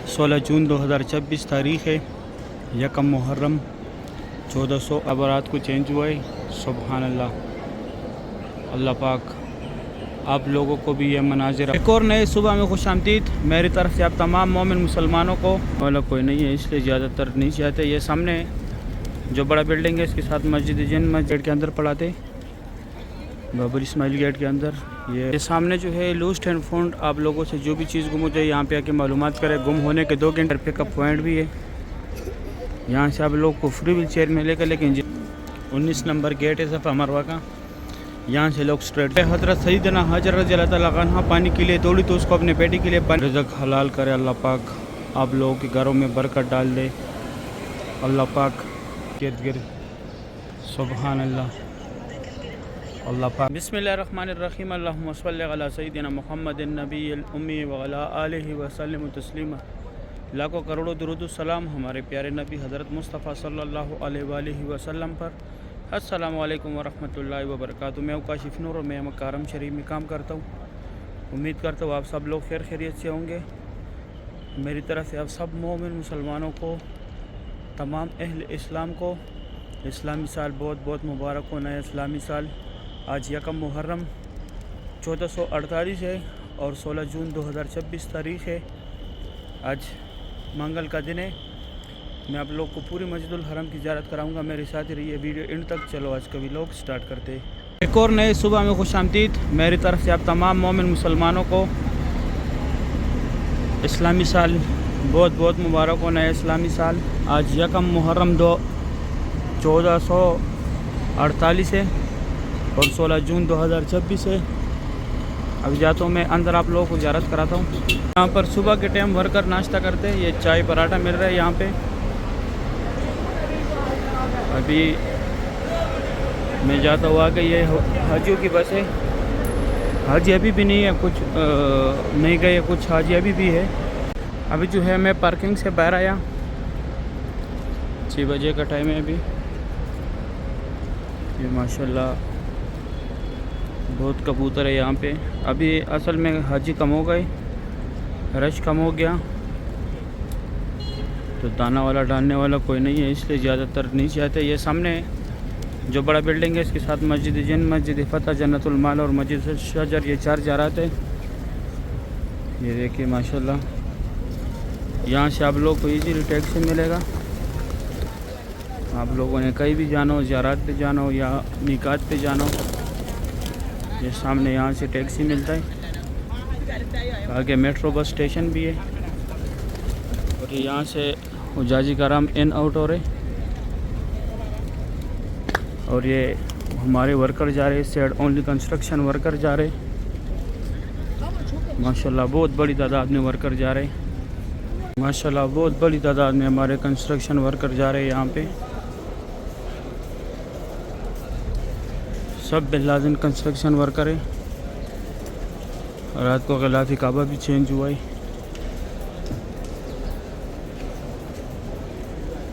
16 جون 2026 تاریخ ہے، یکم محرم 1400 اب رات کو چینج ہوا ہے۔ سبحان اللہ، اللہ پاک آپ لوگوں کو بھی یہ مناظر ایک اور نئے صبح میں خوش آمدید میری طرف سے آپ تمام مومن مسلمانوں کو۔ والا کوئی نہیں ہے اس لیے زیادہ تر نہیں چاہتے۔ یہ سامنے جو بڑا بلڈنگ ہے اس کے ساتھ مسجد جن مسجد کے اندر پڑھاتے بابر اسماعیل گیٹ کے اندر۔ یہ سامنے جو ہے لوسٹ اینڈ فاؤنڈ، آپ لوگوں سے جو بھی چیز گم ہو جائے یہاں پہ آ کے معلومات کرے۔ گم ہونے کے 2 گھنٹے پک اپ پوائنٹ بھی ہے، یہاں سے آپ لوگ کو فری ویل چیئر ملے گا، لیکن 19 نمبر گیٹ ہے صفا مروہ کا، یہاں سے لوگ اسٹریٹ حضرت سیدنا حجر رضی اللہ تعالیٰ عنہ پانی کے لیے دوڑی تو اس کو اپنے بیٹی کے لیے پانی رزق حلال کرے۔ اللہ پاک آپ لوگوں کے گھروں میں برکت ڈال دے، اللہ پاک گرد گرد۔ سبحان اللہ، اللہ پاک۔ بسم اللہ الرحمن الرحیم، اللہم صلی علی سیدنا محمد النبی الامی وعلی آلہ وسلم تسلیما۔ لاکھوں کروڑوں درود السلام ہمارے پیارے نبی حضرت مصطفیٰ صلی اللہ علیہ وآلہ وسلم پر۔ السلام علیکم ورحمۃ اللہ وبرکاتہ۔ میں کاشف نور اور میں مکارم شریف میں کام کرتا ہوں۔ امید کرتا ہوں آپ سب لوگ خیر خیریت سے ہوں گے۔ میری طرف سے آپ سب مومن مسلمانوں کو، تمام اہل اسلام کو اسلامی سال بہت بہت مبارک ہو۔ نیا اسلامی سال آج یکم محرم 1448 ہے اور 16 جون 2026 تاریخ ہے، آج منگل کا دن ہے۔ میں آپ لوگ کو پوری مسجد الحرم کی زیارت کراؤں گا، میرے ساتھ رہیے ویڈیو اینڈ تک۔ چلو آج کا ولاگ سٹارٹ کرتے ہیں۔ ایک اور نئے صبح میں خوش آمدید میری طرف سے آپ تمام مومن مسلمانوں کو۔ اسلامی سال بہت بہت مبارک ہو، نیا اسلامی سال آج یکم محرم 1448 ہے اور 16 جون 2026 ہے۔ اب جاتا ہوں میں اندر، آپ لوگوں کو زیارت کراتا ہوں۔ یہاں پر صبح کے ٹائم ورکر ناشتہ کرتے ہیں، یہ چائے پراٹھا مل رہا ہے یہاں پہ۔ ابھی میں جاتا ہوں آگے، یہ حاجیوں کی بس ہے، حاجی ابھی بھی نہیں ہے، کچھ نہیں گئے، کچھ حاجی ابھی بھی ہے۔ ابھی جو ہے میں پارکنگ سے باہر آیا، 6 بجے کا ٹائم ہے ابھی۔ یہ ماشاءاللہ بہت کبوتر ہے یہاں پہ۔ ابھی اصل میں حاجی کم ہو گئے، رش کم ہو گیا، تو دانا والا ڈالنے والا کوئی نہیں ہے اس لیے زیادہ تر نہیں چاہتے۔ یہ سامنے جو بڑا بلڈنگ ہے اس کے ساتھ مسجد جن مسجد فتح جنت المال اور مسجد شجر، یہ 4 جارات ہیں۔ یہ دیکھیے ماشاءاللہ، یہاں سے آپ لوگ کو ایزیلی ٹیکسی ملے گا۔ آپ لوگوں نے کہیں بھی جانا ہو، زیارات پہ جانا ہو یا میقات پہ جانا ہو، یہ سامنے یہاں سے ٹیکسی ملتا ہے۔ آگے میٹرو بس اسٹیشن بھی ہے اور یہاں سے حجاجی کرام ان آؤٹ ہو رہے، اور یہ ہمارے ورکر جا رہے، اس سائڈ اونلی کنسٹرکشن ورکر جا رہے۔ ماشاءاللہ بہت بڑی تعداد میں ورکر جا رہے، ماشاءاللہ بہت بڑی تعداد میں ہمارے کنسٹرکشن ورکر جا رہے یہاں پہ۔ سب بلازم کنسٹرکشن ورکر ہے۔ رات کو غلاف کعبہ بھی چینج ہوا ہے۔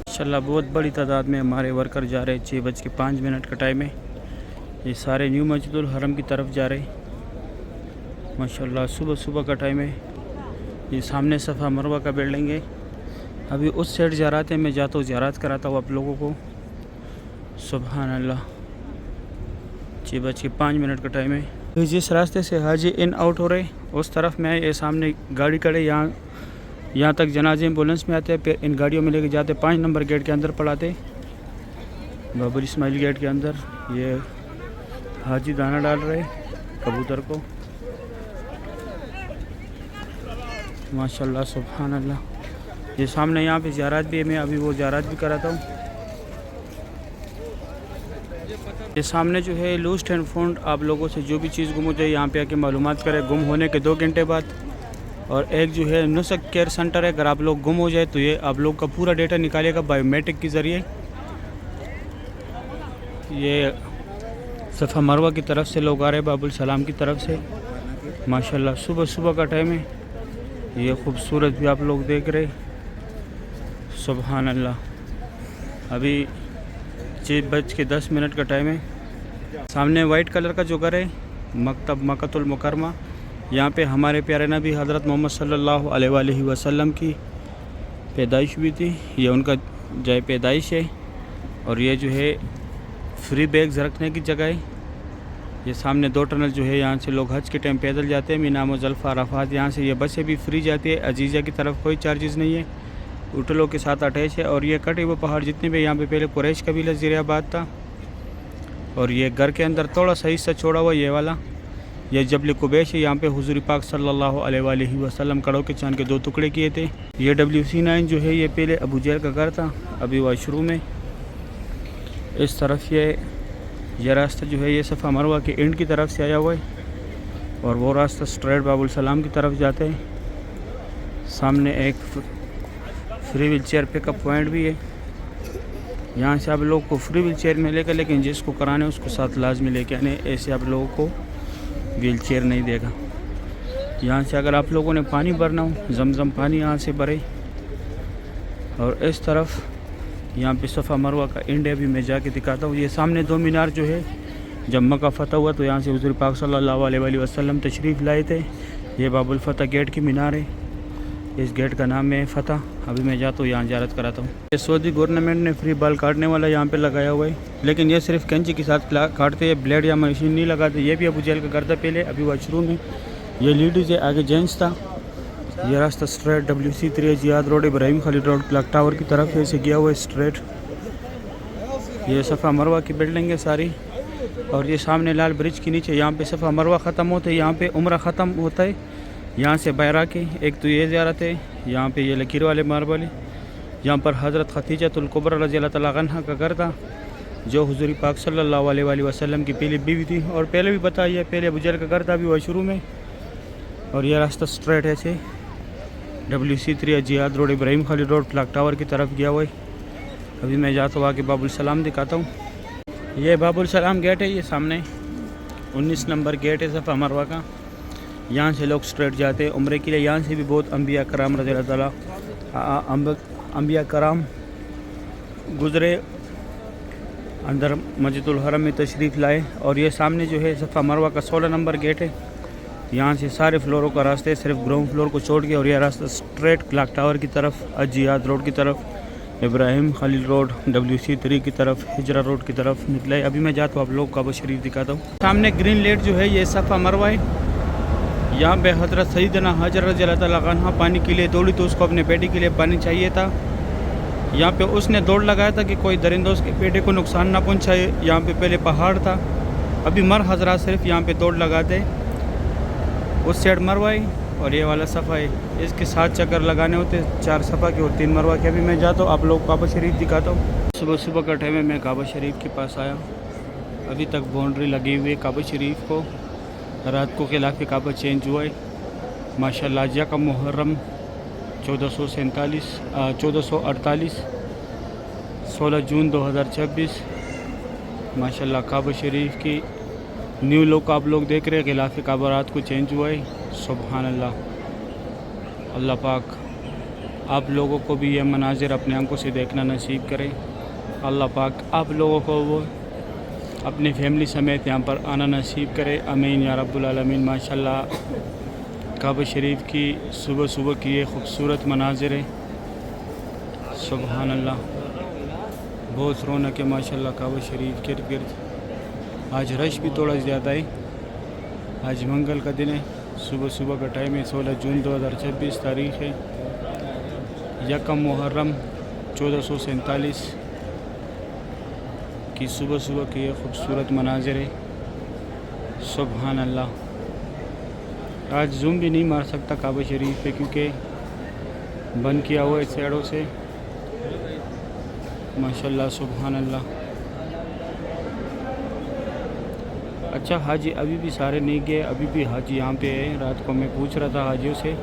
ماشاءاللہ بہت بڑی تعداد میں ہمارے ورکر جا رہے، 6:05 کا ٹائم ہے۔ یہ سارے نیو مسجد الحرم کی طرف جا رہے، ماشاءاللہ صبح صبح کا ٹائم ہے۔ یہ سامنے صفا مروہ کا بلڈنگ ہے، ابھی اس سائڈ زیارات ہیں، میں جاتا ہوں زیارات کراتا ہوں آپ لوگوں کو۔ سبحان اللہ، 6:05 کا ٹائم ہے۔ جس راستے سے حاجی ان آؤٹ ہو رہے اس طرف میں یہ سامنے گاڑی کھڑے، یہاں تک جنازے ایمبولینس میں آتے ہیں، پھر ان گاڑیوں میں لے کے جاتے 5 نمبر گیٹ کے اندر پڑھاتے بابر اسماعیل گیٹ کے اندر۔ یہ حاجی دانہ ڈال رہے کبوتر کو، ماشاءاللہ سبحان اللہ۔ یہ سامنے یہاں پہ زیارات بھی ہے، میں ابھی وہ زیارات بھی کراتا ہوں۔ یہ سامنے جو ہے لوسٹ اینڈ فاؤنڈ، آپ لوگوں سے جو بھی چیز گم ہو جائے یہاں پہ آ کے معلومات کرے، گم ہونے کے 2 گھنٹے بعد۔ اور ایک جو ہے نسخ کیئر سینٹر ہے، اگر آپ لوگ گم ہو جائے تو یہ آپ لوگ کا پورا ڈیٹا نکالے گا بایو میٹرک کے ذریعے۔ یہ صفا مروہ کی طرف سے لوگ آ رہے، باب السلام کی طرف سے، ماشاءاللہ صبح صبح کا ٹائم ہے۔ یہ خوبصورت بھی آپ لوگ دیکھ رہے، سبحان اللہ۔ ابھی 6:10 کا ٹائم ہے۔ سامنے وائٹ کلر کا جو گھر ہے مکتب مکۃ المکرمہ، یہاں پہ ہمارے پیارے نبی حضرت محمد صلی اللہ علیہ وآلہ وسلم کی پیدائش ہوئی تھی، یہ ان کا جائے پیدائش ہے، اور یہ جو ہے فری بیگز رکھنے کی جگہ ہے۔ یہ سامنے 2 ٹنل جو ہے، یہاں سے لوگ حج کے ٹائم پیدل جاتے ہیں، مینا مزدلفہ عرفات، یہاں سے یہ بسیں بھی فری جاتی ہے، عزیزہ کی طرف کوئی چارجز نہیں ہے، ہوٹلوں کے ساتھ اٹیچ ہے۔ اور یہ کٹے ہوئے پہاڑ جتنے بھی، یہاں پہ پہلے قریش قبیلہ زیر آباد تھا، اور یہ گھر کے اندر تھوڑا سا حصہ چھوڑا ہوا یہ والا، یہ جبل قبیش ہے، یہاں پہ حضور پاک صلی اللہ علیہ وآلہ وسلم کڑوں کے چاند کے 2 ٹکڑے کیے تھے۔ یہ WC9 جو ہے، یہ پہلے ابو جہل کا گھر تھا، ابھی واش روم میں۔ اس طرف یہ راستہ جو ہے، یہ صفا مروہ کے اینڈ کی طرف سے آیا ہوا ہے، اور وہ راستہ سٹریٹ باب السلام کی طرف جاتے ہیں۔ سامنے ایک فری ویل چیئر پک اپ پوائنٹ بھی ہے، یہاں سے آپ لوگ کو فری ویل چیئر ملے گا، لیکن جس کو کرانے اس کو ساتھ لازمی لے کے آنے، ایسے آپ لوگوں کو ویل چیئر نہیں دے گا۔ یہاں سے اگر آپ لوگوں نے پانی بھرنا ہو، زمزم پانی یہاں سے بھرے، اور اس طرف یہاں پہ صفا مروہ کا اینڈ ہے، ابھی میں جا کے دکھاتا ہوں۔ یہ سامنے 2 مینار جو ہے، جب مکہ فتح ہوا تو یہاں سے حضور پاک صلی اللہ علیہ وآلہ وسلم تشریف لائے تھے۔ یہ باب الفتح گیٹ کی مینار ہے، اس گیٹ کا نام ہے فتح۔ ابھی میں جاتا ہوں، یہاں زیارت کراتا ہوں۔ یہ سعودی گورنمنٹ نے فری بال کاٹنے والا یہاں پہ لگایا ہوا ہے، لیکن یہ صرف کینچی کے ساتھ کاٹتے ہیں، بلیڈ یا مشین نہیں لگاتے۔ یہ بھی ابو جہل کا گھر تھا پہلے، ابھی واش روم ہے۔ یہ لیڈیز ہے، آگے جینٹس تھا۔ یہ راستہ سٹریٹ WC3 زیاد روڈ، ابراہیم خلیل روڈ، کلاک ٹاور کی طرف سے گیا ہوا ہے سٹریٹ۔ یہ صفا مروہ کی بلڈنگ ہے ساری، اور یہ سامنے لال برج کے نیچے یہاں پہ صفا مروہ ختم ہوتا ہے، یہاں پہ عمرہ ختم ہوتا ہے، یہاں سے بیرا کے ایک تو یہ زیارت ہے، یہاں پہ یہ لکیر والے ماربل ہے، یہاں پر حضرت خدیجۃ الکبریٰ رضی اللہ تعالیٰ عنہا کا گھر تھا، جو حضور پاک صلی اللہ علیہ وآلہ وسلم کی پہلی بیوی تھی، اور پہلے بھی بتایا، پہلے ابو جہل کا گھر تھا، بھی وہ شروع میں۔ اور یہ راستہ سٹریٹ ہے سے WC3 زیاد روڈ، ابراہیم خلیل روڈ، کلاک ٹاور کی طرف گیا ہوا ہے۔ ابھی میں جاتا ہوں، آگے باب السلام دکھاتا ہوں۔ یہ باب السلام گیٹ ہے، یہ سامنے 19 نمبر گیٹ ہے صفا مروہ کا، یہاں سے لوگ سٹریٹ جاتے ہیں عمرے کے لیے۔ یہاں سے بھی بہت انبیاء کرام رضی اللہ تعالیٰ انبیاء کرام گزرے، اندر مسجد الحرم میں تشریف لائے۔ اور یہ سامنے جو ہے صفا مروہ کا 16 نمبر گیٹ ہے، یہاں سے سارے فلوروں کا راستہ ہے، صرف گراؤنڈ فلور کو چھوڑ کے، اور یہ راستہ سٹریٹ کلاک ٹاور کی طرف، اجیاد روڈ کی طرف، ابراہیم خلیل روڈ، WC3 کی طرف، ہجرہ روڈ کی طرف نکلا ہے۔ ابھی میں جاتا ہوں، آپ لوگ کعبہ شریف دکھاتا ہوں۔ سامنے گرین لیٹ جو ہے، یہ صفا مروہ ہے، یہاں پہ حضرت سیدنا حاجر رضی اللہ تعالیٰ عنہ پانی کے لیے دوڑی، تو اس کو اپنے بیٹے کے لیے پانی چاہیے تھا، یہاں پہ اس نے دوڑ لگایا تھا کہ کوئی درندہ اس کے بیٹے کو نقصان نہ پہنچائے۔ یہاں پہ پہلے پہاڑ تھا، ابھی مر حضرات صرف یہاں پہ دوڑ لگاتے، اس سائڈ مروہ ہے اور یہ والا صفا ہے، اس کے 7 چکر لگانے ہوتے، 4 صفا کے اور 3 مروہ کے۔ ابھی میں جاتا ہوں، آپ لوگ کعبہ شریف دکھاتا ہوں۔ صبح کا ٹائم ہے، میں کعبہ شریف کے پاس آیا، ابھی تک باؤنڈری لگی ہوئی ہے کعبہ شریف کو، رات کو خلاف کعبہ چینج ہوا ہے ماشاءاللہ۔ آج کا محرم 1448 16 جون 2026 ماشاءاللہ، کعبہ شریف کی نیو لوگ آپ لوگ دیکھ رہے ہیں، غلاف کعبہ رات کو چینج ہوا ہے، سبحان اللہ۔ اللہ پاک آپ لوگوں کو بھی یہ مناظر اپنے آنکھوں سے دیکھنا نصیب کرے، اللہ پاک آپ لوگوں کو وہ اپنے فیملی سمیت یہاں پر آنا نصیب کرے، آمین یا رب العالمین۔ ماشاءاللہ کعبہ شریف کی صبح کی یہ خوبصورت مناظر ہے، سبحان اللہ، بہت رونق ہے ماشاءاللہ کعبہ شریف کے ارد گرد۔ آج رش بھی تھوڑا زیادہ ہے، آج منگل کا دن ہے، صبح کا ٹائم ہے، 16 جون 2026 تاریخ ہے، یکم محرم 1447 کی صبح کی یہ خوبصورت مناظر ہے، سبحان اللہ۔ آج زوم بھی نہیں مار سکتا کعبہ شریف پہ کیونکہ بند کیا ہوا ہے سائڈوں سے، ماشاءاللہ سبحان اللہ۔ اچھا، حاجی ابھی بھی سارے نہیں گئے، ابھی بھی حاجی یہاں پہ ہے۔ رات کو میں پوچھ رہا تھا حاجیوں سے،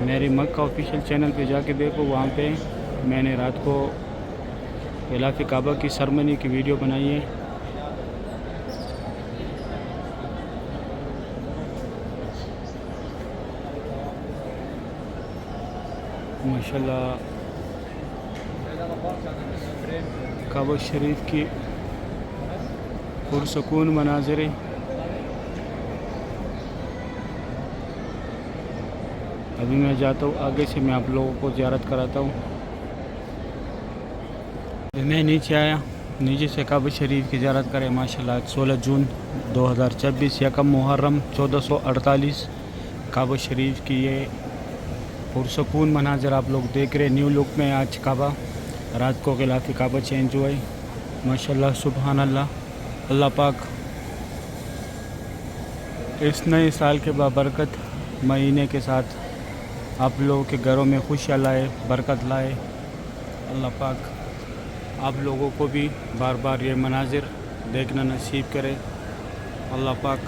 میری مکہ آفیشیل چینل پہ جا کے دیکھو، وہاں پہ میں نے رات کو غلاف کعبہ کی سرمنی کی ویڈیو بنائی ہے۔ ماشاءاللہ کعبہ شریف کی پرسکون مناظر ہے۔ ابھی میں جاتا ہوں آگے سے، میں آپ لوگوں کو زیارت کراتا ہوں۔ میں نیچے آیا، نیچے سے کعبہ شریف کی زیارت کرے ماشاءاللہ۔ 16 جون 2026 یکم محرم 1448 کعبہ شریف کی یہ پرسکون مناظر آپ لوگ دیکھ رہے۔ نیو لک میں آج کعبہ، رات کو غلافِ کعبہ چینج ہوا ہے ماشاءاللہ۔ سبحان اللہ، اللہ پاک اس نئے سال کے بابرکت مہینے کے ساتھ آپ لوگوں کے گھروں میں خوشیاں لائے، برکت لائے۔ اللہ پاک آپ لوگوں کو بھی بار بار یہ مناظر دیکھنا نصیب کرے۔ اللہ پاک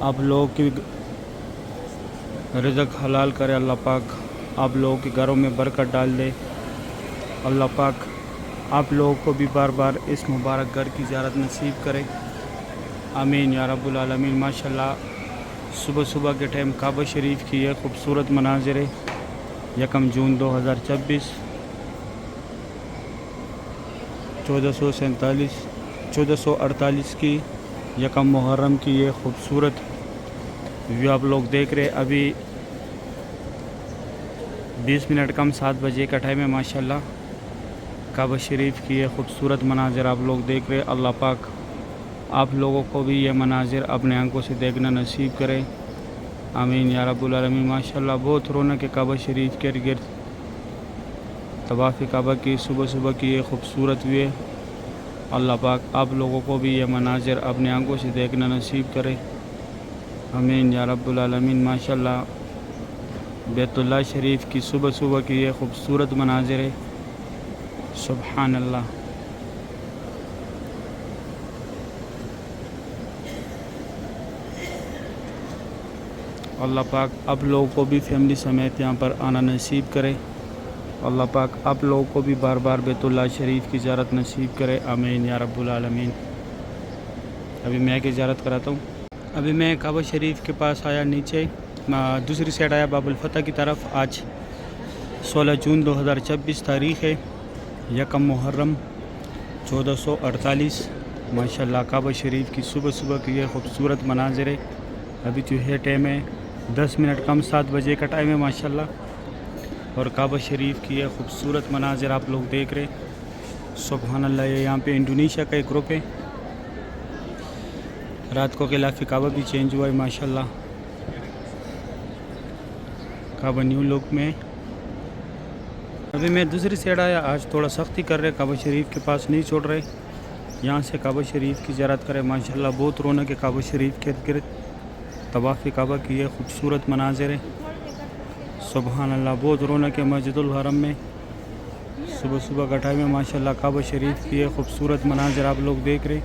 آپ لوگوں کی رزق حلال کرے۔ اللہ پاک آپ لوگوں کے گھروں میں برکت ڈال دے۔ اللہ پاک آپ لوگوں کو بھی بار بار اس مبارک گھر کی زیارت نصیب کرے، آمین یا رب العالمین۔ ماشاءاللہ صبح صبح کے ٹائم کعبہ شریف کی یہ خوبصورت مناظر ہے۔ یکم جون 2026 1448 کی یکم محرم کی یہ خوبصورت ویو آپ لوگ دیکھ رہے۔ ابھی 20 منٹ کم 7 بجے کا ٹائم ہے ماشاءاللہ۔ کعبہ شریف کی یہ خوبصورت مناظر آپ لوگ دیکھ رہے۔ اللہ پاک آپ لوگوں کو بھی یہ مناظر اپنے آنکھوں سے دیکھنا نصیب کرے، آمین یا رب العالمین۔ ماشاءاللہ بہت رونق ہے کعبہ شریف کے ارد گرد۔ طواف کعبہ کی صبح صبح کی یہ خوبصورت ویو ہے۔ اللہ پاک آپ لوگوں کو بھی یہ مناظر اپنے آنکھوں سے دیکھنا نصیب کرے، آمین یا رب العالمین۔ ماشاءاللہ بیت اللہ شریف کی صبح صبح کی یہ خوبصورت مناظر ہے، سبحان اللہ۔ اللہ پاک آپ لوگوں کو بھی فیملی سمیت یہاں پر آنا نصیب کرے۔ اللہ پاک آپ لوگوں کو بھی بار بار بیت اللہ شریف کی زیارت نصیب کرے، آمین یا رب العالمین۔ ابھی میں کی زیارت کراتا ہوں۔ ابھی میں کعبہ شریف کے پاس آیا نیچے، دوسری سائڈ آیا باب الفتح کی طرف۔ آج 16 جون 2026 تاریخ ہے، یکم محرم 1448 ماشاءاللہ۔ کعبہ شریف کی صبح صبح کی یہ خوبصورت مناظر ہے۔ ابھی جو ہے ٹائم ہے 10 منٹ کم 7 بجے کا ٹائم ہے ماشاءاللہ، اور کعبہ شریف کی یہ خوبصورت مناظر آپ لوگ دیکھ رہے، سبحان اللہ۔ یہ یہاں پہ انڈونیشیا کا ایک گروپ ہے، رات کو غلاف کعبہ بھی چینج ہوا ہے ماشاءاللہ۔ کعبہ نیو لک میں ابھی میں دوسری سائڈ آیا۔ آج تھوڑا سختی کر رہے، کعبہ شریف کے پاس نہیں چھوڑ رہے، یہاں سے کعبہ شریف کی زیارت کرے ماشاءاللہ۔ بہت رونق ہے کعبہ شریف کے ارد گرد۔ طواف کعبہ کی یہ خوبصورت مناظر ہے، سبحان اللہ۔ بہت رونق ہے مسجد الحرم میں، صبح صبح کا ٹائم ہے ماشاءاللہ۔ کعبہ شریف کی یہ خوبصورت مناظر آپ لوگ دیکھ رہے۔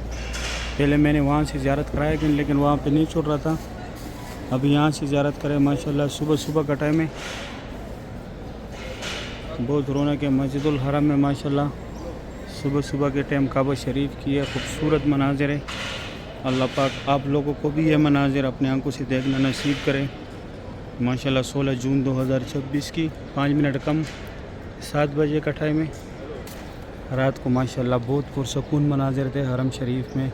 پہلے میں نے وہاں سے زیارت کرایا لیکن وہاں پہ نہیں چھوڑ رہا تھا، ابھی یہاں سے زیارت کرے ماشاءاللہ۔ صبح صبح کا ٹائم ہے، بہت رونق ہے مسجد الحرم میں ماشاءاللہ۔ صبح صبح کے ٹائم کعبہ شریف کی یہ خوبصورت مناظر ہے۔ اللہ پاک آپ لوگوں کو بھی یہ مناظر اپنے آنکھوں سے دیکھنا نصیب کرے ماشاءاللہ۔ 16 جون 2026 کی 5 منٹ کم 7 بجے کا ٹائم ہے، رات کو ماشاءاللہ بہت پرسکون مناظر تھے حرم شریف میں۔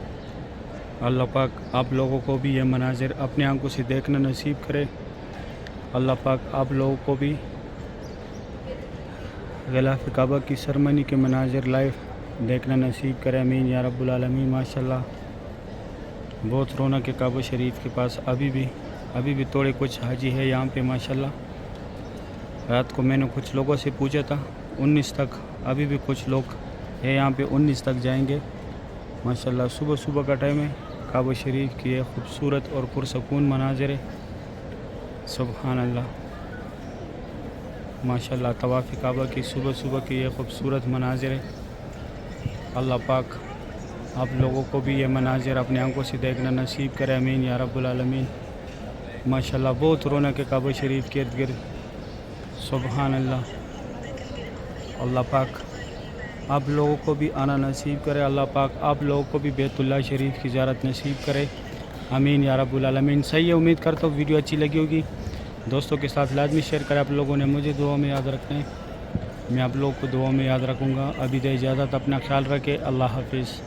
اللہ پاک آپ لوگوں کو بھی یہ مناظر اپنے آنکھوں سے دیکھنا نصیب کرے۔ اللہ پاک آپ لوگوں کو بھی غلاف کعبہ کی سرمنی کے مناظر لائیو دیکھنا نصیب کرے، آمین یا رب العالمین۔ ماشاءاللہ بہت رونق ہے کعبہ شریف کے پاس۔ ابھی بھی تھوڑے کچھ حاجی ہے یہاں پہ ماشاءاللہ۔ رات کو میں نے کچھ لوگوں سے پوچھا تھا 19 تک، ابھی بھی کچھ لوگ ہے یہاں پہ 19 تک جائیں گے ماشاءاللہ۔ صبح صبح کا ٹائم ہے، کعبہ شریف کی یہ خوبصورت اور پرسکون مناظر ہے، سبحان اللہ ماشاءاللہ۔ طواف کعبہ کی صبح صبح کی یہ خوبصورت مناظر ہے۔ اللہ پاک آپ لوگوں کو بھی یہ مناظر اپنے آنکھوں سے دیکھنا نصیب کرے، آمین یا رب العالمین۔ ماشاءاللہ بہت رونق ہے کعبہ شریف کے ارد گرد، سبحان اللہ۔ اللہ پاک آپ لوگوں کو بھی آنا نصیب کرے، اللہ پاک آپ لوگوں کو بھی بیت اللہ شریف کی زیارت نصیب کرے، آمین یا رب العالمین۔ صحیح ہے، امید کرتا ہوں ویڈیو اچھی لگی ہوگی، دوستوں کے ساتھ لازمی شیئر کریں۔ آپ لوگوں نے مجھے دعا میں یاد رکھنا ہے، میں آپ لوگوں کو دعا میں یاد رکھوں گا۔ ابھی دے اجازت، اپنا خیال رکھے، اللہ حافظ۔